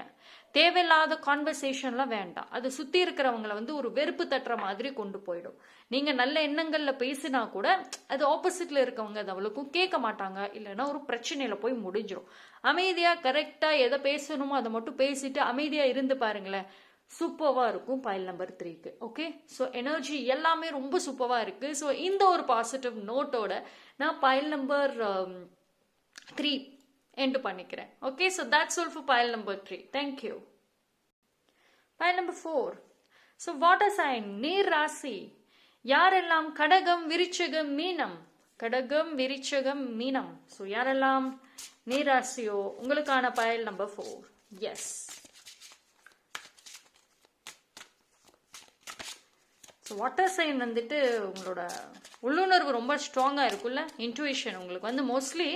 தேவையில்லாத கான்வர்சேஷன்லாம் வேண்டாம். அது சுத்தி இருக்கிறவங்களை வந்து ஒரு வெறுப்பு தட்டுற மாதிரி கொண்டு போயிடும். நீங்க நல்ல எண்ணங்கள்ல பேசினா கூட அது ஆப்போசிட்ல இருக்கவங்க அது அவ்வளவுக்கும் கேட்க மாட்டாங்க, இல்லைன்னா ஒரு பிரச்சனையில போய் முடிஞ்சிடும். அமைதியா கரெக்டா எதை பேசணுமோ அதை மட்டும் பேசிட்டு அமைதியா இருந்து பாருங்களேன், சூப்பர்வா இருக்கும் பைல் நம்பர் 3க்கு. ஓகே, ஸோ எனர்ஜி எல்லாமே ரொம்ப சூப்பர்வா இருக்கு. ஸோ இந்த ஒரு பாசிட்டிவ் நோட்டோட நான் பைல் நம்பர் 3 எண்ட் பண்ணிக்கிறேன். Okay, so that's all for file number 3. Thank you. File number 4. So water sign, நீர் ராசி. யாரெல்லாம் கடகம், விருச்சிகம், மீனம். கடகம், விருச்சிகம், மீனம். ஸோ யாரெல்லாம் நீர் ராசியோ உங்களுக்கான file number 4. Yes. So water sign வந்துட்டு உங்களோட உள்ளுணர்வு ரொம்ப ஸ்ட்ராங்காக இருக்குல்ல. இன்ட்யூஷன் உங்களுக்கு வந்து மோஸ்ட்லி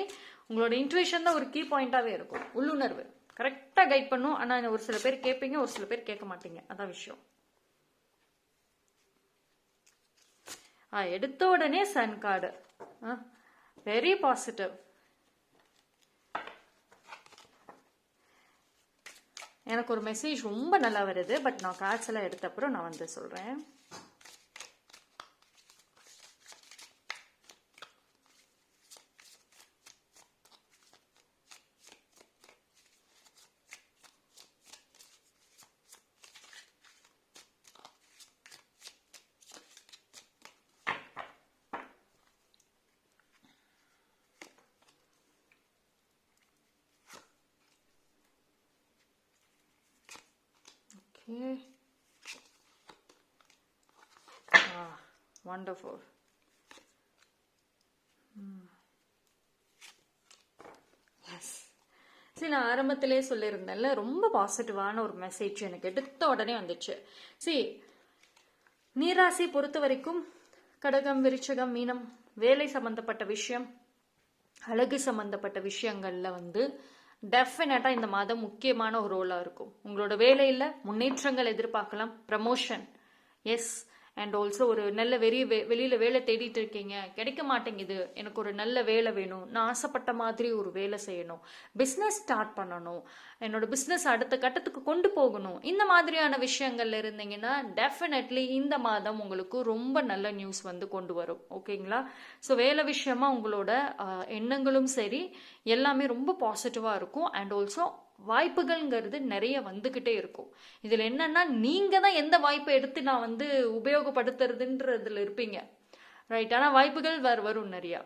உங்களோட இன்ட்யூஷன் தான் ஒரு கீ பாயிண்டாகவே இருக்கும். உள்ளுணர்வு கரெக்டாக கைட் பண்ணும். ஆனால் ஒரு சில பேர் கேட்பீங்க, ஒரு சில பேர் கேட்க மாட்டீங்க, அதான் விஷயம். எடுத்த உடனே சன் கார்டு, வெரி பாசிட்டிவ். எனக்கு ஒரு மெசேஜ் ரொம்ப நல்லா வருது, பட் நான் கார்ட்ஸ் எல்லாம் எடுத்த அப்புறம் நான் வந்து சொல்றேன். Wonderful. எஸ். சரி, நான் ஆரம்பத்திலே சொல்லியிருந்தேன்ல, ரொம்ப பாசிட்டிவான ஒரு மெசேஜ் எனக்கு எடுத்த உடனே வந்துச்சு. சரி, நீராசி பொறுத்த வரைக்கும் கடகம், விருச்சிகம், மீனம், வேலை சம்பந்தப்பட்ட விஷயம், அழகு சம்பந்தப்பட்ட விஷயங்கள்ல வந்து டெஃபினட்டா இந்த மாதம் முக்கியமான ஒரு ரோலா இருக்கும். உங்களோட வேலையில முன்னேற்றங்கள் எதிர்பார்க்கலாம், ப்ரமோஷன். எஸ். அண்ட் ஆல்சோ ஒரு நல்ல வெளியில வேலை தேடிட்டு இருக்கீங்க, கிடைக்க மாட்டேங்குது, எனக்கு ஒரு நல்ல வேலை வேணும், நான் ஆசைப்பட்ட மாதிரி ஒரு வேலை செய்யணும், பிஸ்னஸ் ஸ்டார்ட் பண்ணணும், என்னோட பிஸ்னஸ் அடுத்த கட்டத்துக்கு கொண்டு போகணும், இந்த மாதிரியான விஷயங்கள்ல இருந்தீங்கன்னா டெஃபினெட்லி இந்த மாதம் உங்களுக்கு ரொம்ப நல்ல நியூஸ் வந்து கொண்டு வரும். ஓகேங்களா? ஸோ வேலை விஷயமா உங்களோட எண்ணங்களும் சரி எல்லாமே ரொம்ப பாசிட்டிவா இருக்கும். அண்ட் ஆல்சோ வாய்ப்புகள்ங்கிறது நிறைய வந்துகிட்டே இருக்கும். இதுல என்னன்னா நீங்க தான் எந்த வாய்ப்பை எடுத்து நான் வந்து உபயோகப்படுத்துறதுன்றதுல இருப்பீங்க, ரைட்? ஆனா வாய்ப்புகள் வரும் நிறைய.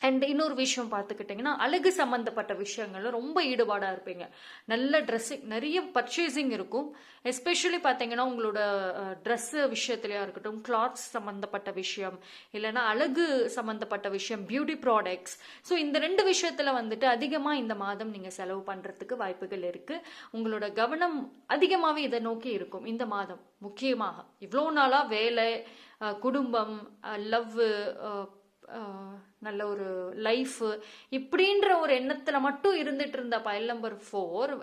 அண்ட் இன்னொரு விஷயம் பார்த்துக்கிட்டிங்கன்னா அழகு சம்மந்தப்பட்ட விஷயங்கள்ல ரொம்ப ஈடுபாடாக இருப்பீங்க. நல்ல ட்ரெஸ்ஸிங், நிறைய பர்ச்சேசிங் இருக்கும். எஸ்பெஷலி பார்த்தீங்கன்னா உங்களோட ட்ரெஸ்ஸு விஷயத்துலையா இருக்கட்டும், கிளாத்ஸ் சம்மந்தப்பட்ட விஷயம், இல்லைன்னா அழகு சம்மந்தப்பட்ட விஷயம், பியூட்டி ப்ராடக்ட்ஸ். ஸோ இந்த 2 விஷயத்தில் வந்துட்டு அதிகமாக இந்த மாதம் நீங்கள் செலவு பண்ணுறதுக்கு வாய்ப்புகள் இருக்குது. உங்களோட கவனம் அதிகமாகவே இதை நோக்கி இருக்கும் இந்த மாதம். முக்கியமாக இவ்வளோ நாளாக வேலை, குடும்பம், லவ், நல்ல ஒரு லைஃப் இப்படின்ற ஒரு எண்ணத்துல மட்டும் இருந்துட்டு இருந்த பைல் நம்பர் 4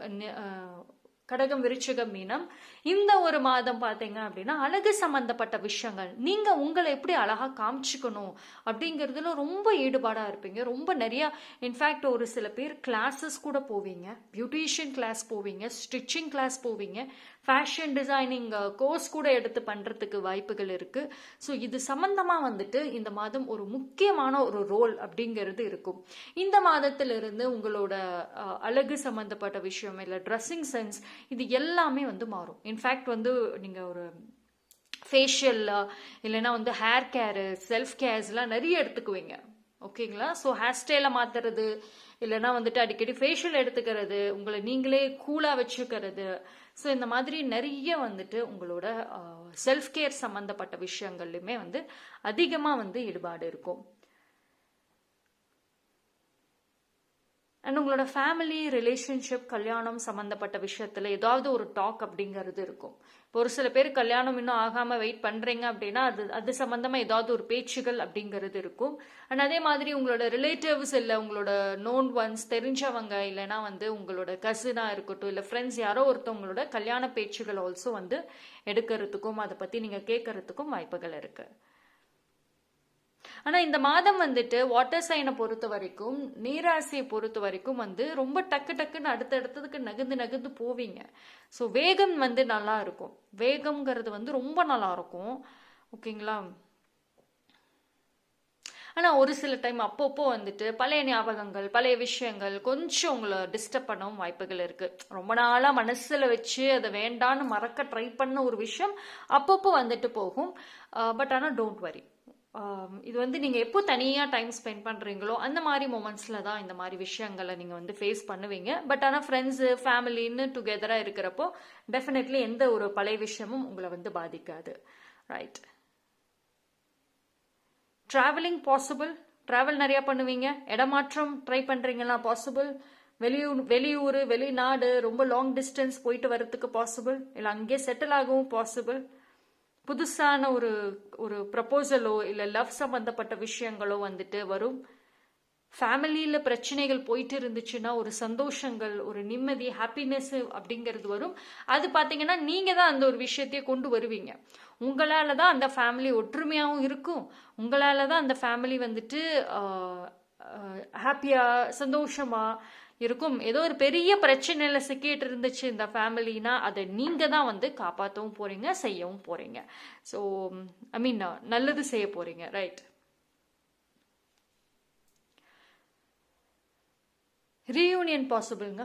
கடகம், விருச்சிகம், மீனம், இந்த ஒரு மாதம் பார்த்தீங்க அப்படின்னா அழகு சம்பந்தப்பட்ட விஷயங்கள், நீங்க உங்களை எப்படி அழகா காமிச்சுக்கணும் அப்படிங்கிறதுல ரொம்ப ஈடுபாடா இருப்பீங்க. ரொம்ப நிறைய, இன்ஃபேக்ட் ஒரு சில பேர் கிளாஸஸ் கூட போவீங்க, பியூட்டிஷியன் கிளாஸ் போவீங்க, ஸ்டிச்சிங் கிளாஸ் போவீங்க, ஃபேஷன் டிசைனிங் கோர்ஸ் கூட எடுத்து பண்றதுக்கு வாய்ப்புகள் இருக்கு. ஸோ இது சம்பந்தமா வந்துட்டு இந்த மாதம் ஒரு முக்கியமான ஒரு ரோல் அப்படிங்கிறது இருக்கும். இந்த மாதத்திலிருந்து உங்களோட அழகு சம்பந்தப்பட்ட விஷயம் இல்லை ட்ரெஸ்ஸிங் சென்ஸ் இது எல்லாமே வந்து மாறும். இன்ஃபேக்ட் வந்து நீங்க ஒரு ஃபேஷியல் இல்லைன்னா வந்து ஹேர் கேரு, செல்ஃப் கேர்ஸ்லாம் நிறைய எடுத்துக்குவீங்க. ஓகேங்களா? ஸோ ஹேர் ஸ்டைலை மாத்துறது, இல்லைன்னா வந்துட்டு அடிக்கடி ஃபேஷியல் எடுத்துக்கிறது, உங்களை நீங்களே கூலாக வச்சுக்கிறது. ஸோ இந்த மாதிரி நிறைய வந்துட்டு உங்களோட செல்ஃப் கேர் சம்மந்தப்பட்ட விஷயங்கள்லையுமே வந்து அதிகமாக வந்து ஈடுபாடு இருக்கும். அண்ட் உங்களோட ஃபேமிலி, ரிலேஷன்ஷிப், கல்யாணம் சம்மந்தப்பட்ட விஷயத்தில் ஏதாவது ஒரு டாக் அப்படிங்கிறது இருக்கும். இப்போ ஒரு சில பேர் கல்யாணம் இன்னும் ஆகாமல் வெயிட் பண்ணுறீங்க அப்படின்னா அது சம்மந்தமாக ஏதாவது ஒரு பேச்சுகள் அப்படிங்கிறது இருக்கும். அண்ட் அதே மாதிரி உங்களோட ரிலேட்டிவ்ஸ் இல்லை உங்களோட நோன் ஒன்ஸ், தெரிஞ்சவங்க, இல்லைனா வந்து உங்களோட கசினாக இருக்கட்டும், இல்லை ஃப்ரெண்ட்ஸ் யாரோ ஒருத்தவங்களோட கல்யாண பேச்சுகள் ஆல்சோ வந்து எடுக்கிறதுக்கும் அதை பற்றி நீங்கள் கேட்கறதுக்கும் வாய்ப்புகள் இருக்குது. ஆனால் இந்த மாதம் வந்துட்டு வாட்டர் சைனை பொறுத்த வரைக்கும், நீராசியை பொறுத்த வரைக்கும் வந்து ரொம்ப டக்கு டக்குன்னு அடுத்தடுத்ததுக்கு நகர்ந்து நகர்ந்து போவீங்க. ஸோ வேகம் வந்து நல்லா இருக்கும். வேகம்ங்கிறது வந்து ரொம்ப நல்லா இருக்கும். ஓகேங்களா? ஆனால் ஒரு சில டைம் அப்பப்போ வந்துட்டு பழைய ஞாபகங்கள், பழைய விஷயங்கள் கொஞ்சம் உங்களை டிஸ்டர்ப் பண்ணவும் வாய்ப்புகள் இருக்குது. ரொம்ப நாளாக மனசில் வச்சு அதை வேண்டான்னு மறக்க ட்ரை பண்ண ஒரு விஷயம் அப்பப்போ வந்துட்டு போகும். பட் ஆனால் டோன்ட் வரி. இது வந்து நீங்கள் எப்போ தனியாக டைம் ஸ்பெண்ட் பண்ணுறீங்களோ அந்த மாதிரி மொமெண்ட்ஸில் தான் இந்த மாதிரி விஷயங்களை நீங்கள் வந்து ஃபேஸ் பண்ணுவீங்க. பட் ஆனால் ஃப்ரெண்ட்ஸு, ஃபேமிலின்னு டுகெதராக இருக்கிறப்போ டெஃபினெட்லி எந்த ஒரு பழைய விஷயமும் உங்களை வந்து பாதிக்காது. ரைட். Travelling possible. ட்ராவல் நிறையா பண்ணுவீங்க. இடமாற்றம் ட்ரை பண்ணுறீங்களா? பாசிபிள். வெளியூர், வெளிநாடு, ரொம்ப லாங் டிஸ்டன்ஸ் போயிட்டு வர்றதுக்கு பாசிபிள். இல்லை அங்கேயே செட்டில் ஆகவும் பாசிபிள். புதுசான ஒரு ப்ரப்போசலோ இல்லை லவ் சம்பந்தப்பட்ட விஷயங்களோ வந்துட்டு வரும். ஃபேமிலியில் பிரச்சனைகள் போயிட்டு இருந்துச்சுன்னா ஒரு சந்தோஷங்கள், ஒரு நிம்மதி, ஹாப்பினஸ் அப்படிங்கிறது வரும். அது பார்த்தீங்கன்னா நீங்கள் தான் அந்த ஒரு விஷயத்தையே கொண்டு வருவீங்க. உங்களால் தான் அந்த ஃபேமிலி ஒற்றுமையாகவும் இருக்கும். உங்களால் தான் அந்த ஃபேமிலி வந்துட்டு ஹாப்பியாக, சந்தோஷமாக இருக்கும். ஏதோ ஒரு பெரிய பிரச்சனையில சிக்கிட்டு இருந்துச்சு இந்த ஃபேமிலினா அதை நீங்க தான் வந்து காப்பாற்றவும் போறீங்க, செய்யவும் போறீங்க. ஸோ ஐ மீன் நல்லது செய்ய போறீங்க. ரைட். ரீயூனியன் பாசிபிள்ங்க.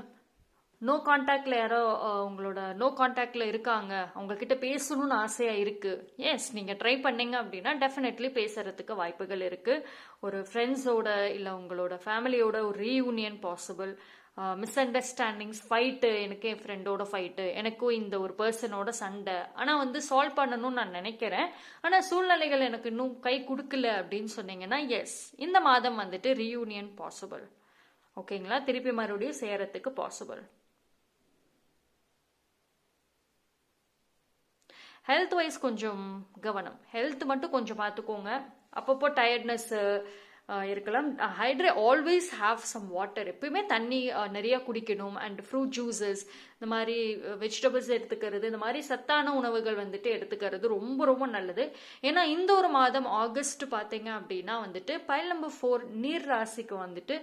நோ கான்டாக்டில் யாரோ உங்களோட நோ கான்டாக்டில் இருக்காங்க, அவங்கக்கிட்ட பேசணும்னு ஆசையாக இருக்குது. எஸ், நீங்கள் ட்ரை பண்ணீங்க அப்படின்னா டெஃபினெட்லி பேசுகிறதுக்கு வாய்ப்புகள் இருக்குது. ஒரு ஃப்ரெண்ட்ஸோட இல்லை உங்களோட ஃபேமிலியோட ஒரு reunion possible. Miss understandings, fight, எனக்கு என் ஃப்ரெண்டோட ஃபைட்டு, எனக்கும் இந்த ஒரு பர்சனோட சண்டை, ஆனால் வந்து சால்வ் பண்ணணும்னு நான் நினைக்கிறேன். ஆனால் சூழ்நிலைகள் எனக்கு இன்னும் கை கொடுக்கல அப்படின்னு சொன்னீங்கன்னா எஸ், இந்த மாதம் வந்துட்டு ரீயூனியன் பாசிபிள். ஓகேங்களா? திருப்பி மறுபடியும் சேரத்துக்கு பாசிபிள். ஹெல்த் வைஸ் கொஞ்சம் கவனம். ஹெல்த் மட்டும் கொஞ்சம் பார்த்துக்கோங்க. அப்பப்போ டயர்ட்னஸ் இருக்கலாம். Always have some water. எப்பயுமே தண்ணி நிறைய குடிக்கணும். அண்ட் ஃப்ரூட் ஜூஸஸ், இந்த மாதிரி வெஜிடபிள்ஸ் எடுத்துக்கிறது, இந்த மாதிரி சத்தான உணவுகள் வந்துட்டு எடுத்துக்கிறது ரொம்ப ரொம்ப நல்லது. ஏன்னா இந்த ஒரு மாதம் ஆகஸ்ட் பார்த்தீங்க அப்படின்னா வந்துட்டு பைல் நம்பர் 4 நீர் ராசிக்கு வந்துட்டு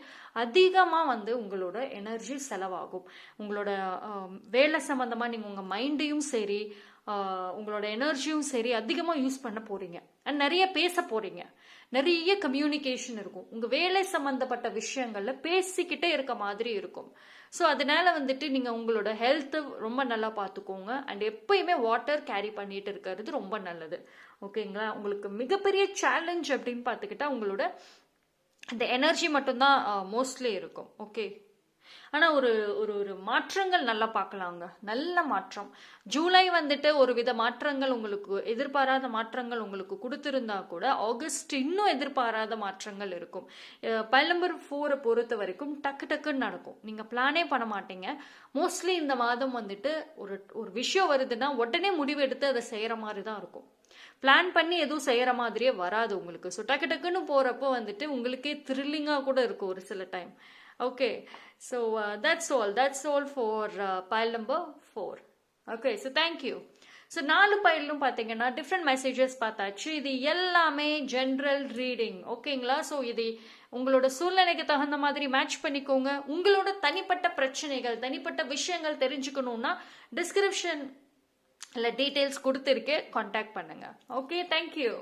அதிகமாக வந்து உங்களோட எனர்ஜி செலவாகும். உங்களோட வேலை சம்பந்தமாக நீங்கள் உங்கள் மைண்டையும் சரி உங்களோட எனர்ஜியும் சரி அதிகமாக யூஸ் பண்ண போறீங்க. அண்ட் நிறைய பேச போறீங்க. நிறைய கம்யூனிகேஷன் இருக்கும். உங்க வேலை சம்பந்தப்பட்ட விஷயங்கள்ல பேசிக்கிட்டே இருக்க மாதிரி இருக்கும். ஸோ அதனால வந்துட்டு நீங்க உங்களோட ஹெல்த் ரொம்ப நல்லா பார்த்துக்கோங்க. அண்ட் எப்பயுமே வாட்டர் கேரி பண்ணிட்டு இருக்கிறது ரொம்ப நல்லது. ஓகேங்களா? உங்களுக்கு மிகப்பெரிய சேலஞ்ச் அப்படின்னு பார்த்துக்கிட்டா உங்களோட இந்த எனர்ஜி மட்டும்தான் மோஸ்ட்லி இருக்கும். ஓகே, ஆனால் ஒரு ஒரு ஒரு மாற்றங்கள் நல்லா பார்க்கலாங்க. நல்ல மாற்றம். ஜூலை வந்துட்டு ஒரு வித மாற்றங்கள் உங்களுக்கு எதிர்பாராத மாற்றங்கள் உங்களுக்கு கொடுத்துருந்தா கூட ஆகஸ்ட் இன்னும் எதிர்பாராத மாற்றங்கள் இருக்கும். பைல் நம்பர் 4 பொறுத்த வரைக்கும் டக்கு டக்குன்னு நடக்கும். நீங்கள் பிளானே பண்ண மாட்டீங்க. மோஸ்ட்லி இந்த மாதம் வந்துட்டு ஒரு ஒரு விஷயம் வருதுன்னா உடனே முடிவு எடுத்து அதை செய்கிற மாதிரி தான் இருக்கும். பிளான் பண்ணி எதுவும் செய்கிற மாதிரியே வராது உங்களுக்கு. ஸோ டக்கு டக்குன்னு போகிறப்போ வந்துட்டு உங்களுக்கே த்ரில்லிங்காக கூட இருக்கும் ஒரு சில time. Okay, so that's all for pile number 4. Okay, so thank you. So 4 பைலும் பார்த்தீங்கன்னா டிஃப்ரெண்ட் மெசேஜஸ் பார்த்தாச்சு. இது எல்லாமே ஜென்ரல் ரீடிங். ஓகேங்களா? ஸோ இது உங்களோட சூழ்நிலைக்கு தகுந்த மாதிரி மேட்ச் பண்ணிக்கோங்க. உங்களோட தனிப்பட்ட பிரச்சனைகள், தனிப்பட்ட விஷயங்கள் தெரிஞ்சுக்கணும்னா டிஸ்கிரிப்ஷன் இல்லை டீட்டெயில்ஸ் கொடுத்துருக்கேன், கான்டாக்ட் பண்ணுங்க. Okay, thank you.